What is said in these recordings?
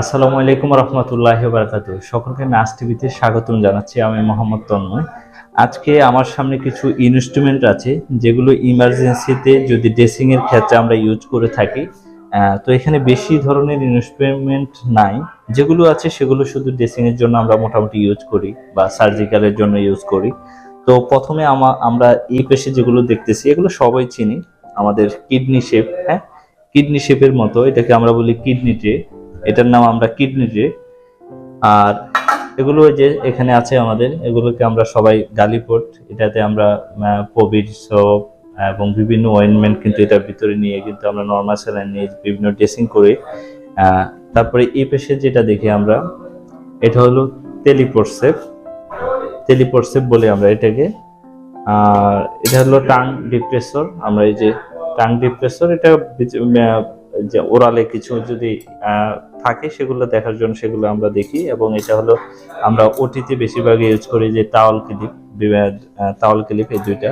আসসালামু আলাইকুম রহমতুল্লাহি ওয়া বারাকাতুহু। সকলকে নাস টিভিতে স্বাগতম জানাচ্ছি। আমি মোহাম্মদ তন্ময়। আজকে আমার সামনে কিছু ইনস্ট্রুমেন্ট আছে যেগুলো ইমার্জেন্সিতে যদি ড্রেসিং এর ক্ষেত্রে আমরা ইউজ করে থাকি। তো এখানে বেশি ধরনের ইনস্ট্রুমেন্ট নাই, যেগুলো আছে সেগুলো শুধু ড্রেসিং এর জন্য আমরা মোটামুটি ইউজ করি বা সার্জিক্যালের জন্য ইউজ করি। তো প্রথমে আমরা এই পেশে যেগুলো দেখতেছি এগুলো সবাই চিনি। আমাদের কিডনি শেপ, হ্যাঁ, কিডনি শেপের মতো এটাকে আমরা বলি কিডনি ট্রে। এটার নাম আমরা কিডনি ট্রে। আর এগুলো যে এখানে আছে আমাদের, এগুলোকে আমরা সবাই গালিপট, এটাতে আমরা প্রোভিড সোপ এবং বিভিন্ন অয়েন্টমেন্ট কিন্তু এটার ভিতরে নিয়ে কিন্তু আমরা নর্মাল স্যালাইন নিয়ে বিভিন্ন ড্রেসিং করে। তারপরে এই পেশে যেটা দেখি আমরা, এটা হলো টেলিপোর্সেপ। টেলিপোর্সেপ বলে আমরা এটাকে। আর এটা হলো টাং ডিপ্রেসর। আমরা এই যে টাং ডিপ্রেসর, এটা যে ওরালে কিছু যদি থাকে সেগুলো দেখার জন্য সেগুলো আমরা দেখি। এবং এটা হলো আমরা ওটিতে বেশিরভাগ ইউজ করি, যে টাওয়াল ক্লিপ, টাওয়াল ক্লিপ এই দুইটা।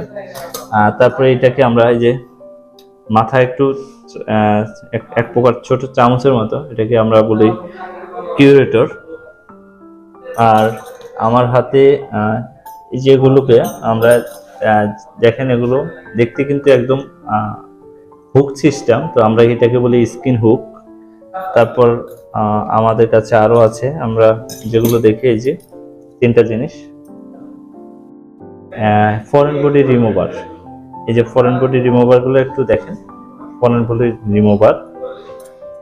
তারপরে এটাকে আমরা এই যে মাথায় একটু এক প্রকার ছোট চামচের মতো, এটাকে আমরা বলি কিউরেটর। আর আমার হাতে এই যেগুলোকে আমরা দেখেন, এগুলো দেখতে কিন্তু একদম হুক সিস্টেম, তো আমরা এটাকে বলি স্কিন হুক। তারপর আমাদের কাছে আরো আছে, আমরা যেগুলো দেখি এই যে তিনটা জিনিস, ফরেন বডি রিমুভার। এই যে ফরেন বডি রিমুভার গুলো একটু দেখেন, ফরেন বডি রিমুভার।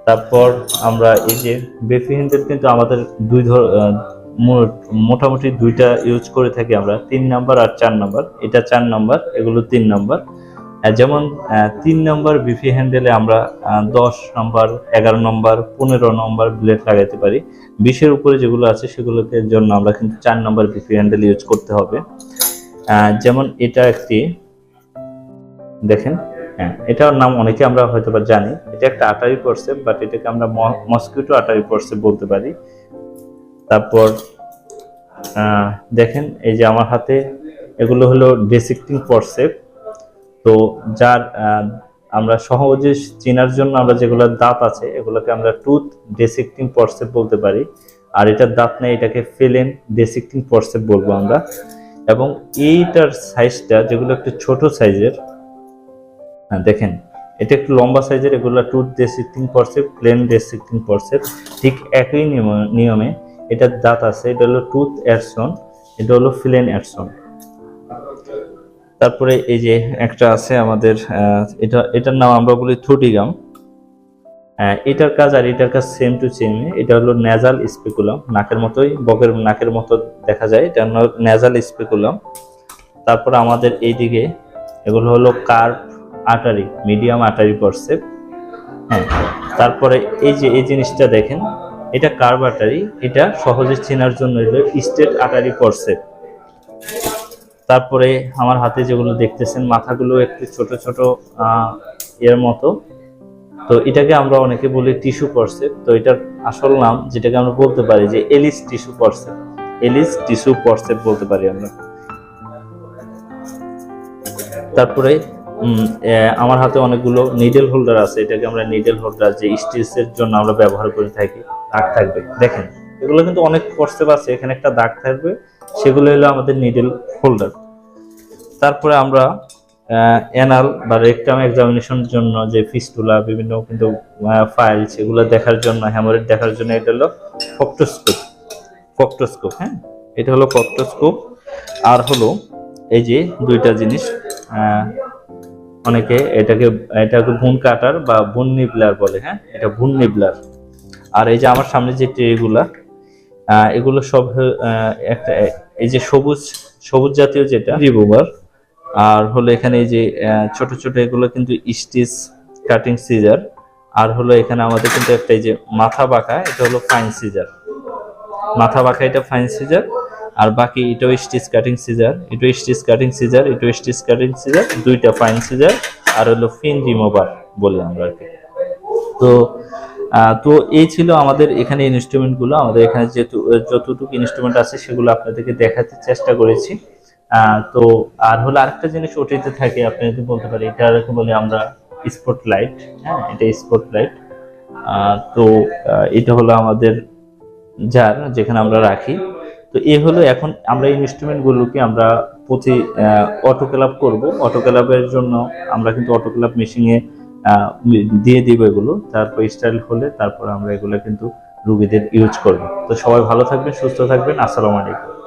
তারপর আমরা এই যে বেফি হ্যান্ডেল কিন্তু আমাদের মোটামুটি দুইটা ইউজ করে থাকি আমরা, 3 নাম্বার আর 4 নাম্বার। এটা 4 নাম্বার, এগুলো 3 নাম্বার। যেমন 3 নম্বর বিফি হ্যান্ডেলে আমরা 10 নম্বর, 11 নম্বর, 15 নম্বর ব্লেড লাগাইতে পারি। 20-এর উপরে যেগুলো আছে সেগুলোকে জন্য আমরা কিন্তু 4 নম্বর বিফি হ্যান্ডেল ইউজ করতে হবে। যেমন এটা একটি দেখেন, হ্যাঁ, এটার নাম অনেকে আমরা হয়তো বা জানি। এটা একটা আটারি ফোরসেপ, বাট এটাকে আমরা মসকিউটো আটারি ফোরসেপ বলতে পারি। তারপর দেখেন এই যে আমার হাতে, এগুলো হলো ডিসেক্টিং ফোরসেপ। তো যার আমরা সহজে চেনার জন্য আমরা যেগুলো দাঁত আছে এগুলোকে আমরা টুথ ডিসেক্টিং ফোরসেপ বলতে পারি। আর এটার দাঁত নেই, এটাকে ফেলেন ডিসেক্টিং ফোরসেপ বলবো আমরা। এবং এইটার সাইজটা যেগুলো একটু ছোট সাইজের, দেখেন এটা একটু লম্বা সাইজের, এগুলো tooth dissecting forcep, plain dissecting forcep. ঠিক একই নিয়মে এটার দাঁত আছে, এটা হলো টুথ এডসন, এটা হলো ফিলেন এডসন। তারপরে এই যে একটা আছে আমাদের, এটার নাম আমরা বলি থ্রুটিগাম। এটার কাজ আর এটার কাজ সেম টু সেম। এটা হলো নেজাল স্পেকুলাম, নাকের মতোই, বকের নাকের মতো দেখা যায়, এটা নেজাল স্পেকুলাম। তারপর আমাদের এইদিকে এগুলো হলো curve Attari, medium Attari forceps. হ্যাঁ, তারপরে এই যে এই জিনিসটা দেখেন, এটা কার্ভ আটারি, এটা সহজে চেনার জন্য হলো স্ট্রেট আটারি ফোরসেপ। তারপরে আমার হাতে যেগুলো দেখতেছেন, মাথাগুলো একটু ছোট ছোট এর মতো, তো এটাকে আমরা অনেকে বলি টিস্যু ফোরসেপ। তো এটার আসল নাম যেটাকে আমরা বলতে পারি যে Allis tissue forcep, Allis tissue forcep বলতে পারি আমরা। তারপরে আমার হাতে অনেকগুলো নিডেল হোল্ডার আছে, এটাকে আমরা নিডেল হোল্ডার, যে স্টিচের জন্য আমরা ব্যবহার করে থাকি। দাগ থাকবে দেখেন, এগুলো কিন্তু অনেক ফোরসেপ আছে, এখানে একটা দাগ থাকবে, সেগুলো হলো আমাদের নিডেল হোল্ডার। তারপরে আমরা অ্যানাল বা রেকটাম এক্সামিনেশনের জন্য যে ফিস্টুলা, বিভিন্ন কিন্তু ফাইল, সেগুলো দেখার জন্য, হ্যামারেজ দেখার জন্য এটা হলো ফক্টোস্কোপ। ফক্টোস্কোপ, হ্যাঁ, এটা হলো ফক্টোস্কোপ। আর হলো এই যে দুইটা জিনিস, অনেকে এটাকে ভুন কাটার বা ভুন নিবলার বলে। হ্যাঁ, এটা ভুন নিবলার। আর এই যে আমার সামনে যে ট্রেগুলা, এগুলো সব একটা, এই যে সবুজ জাতীয় যেটা রিমুভার। আর হলো এখানে এই যে ছোট ছোট এগুলো কিন্তু স্টিচ কাটিং সিজার। আর হলো এখানে আমাদের কিন্তু একটা এই যে মাথা বাঁকা, এটা হলো ফাইন সিজার। মাথা বাঁকা এটা ফাইন সিজার, আর বাকি এটাও স্টিচ কাটিং সিজার, এটাও স্টিচ কাটিং সিজার, এটাও স্টিচ কাটিং সিজার, দুইটা ফাইন সিজার। আর হলো ফিন রিমুভার বলি আমরা আর কি। তো এই ছিল আমাদের এখানে ইনস্ট্রুমেন্ট গুলো। আমাদের এখানে যতটুকু ইনস্ট্রুমেন্ট আছে সেগুলো আপনাদেরকে দেখাতে চেষ্টা করেছি। তো আর হলো আরেকটা জিনিস ওটিতে থাকে, আপনি যদি বলতে পারি, এটা বলি আমরা স্পটলাইট। হ্যাঁ, এটা স্পটলাইট। তো এটা হলো আমাদের জার, যেখানে আমরা রাখি। তো এই হলো, এখন আমরা ইনস্ট্রুমেন্ট গুলোকে আমরা প্রতি অটোক্লাব করব। অটোক্লাবের জন্য আমরা কিন্তু অটোক্লাব মেশিনে দিয়ে দিব এগুলো, তারপর স্টাইল হলে তারপর আমরা এগুলো কিন্তু রুগীদের ইউজ করব। তো সবাই ভালো থাকবেন, সুস্থ থাকবেন। আসসালামু আলাইকুম।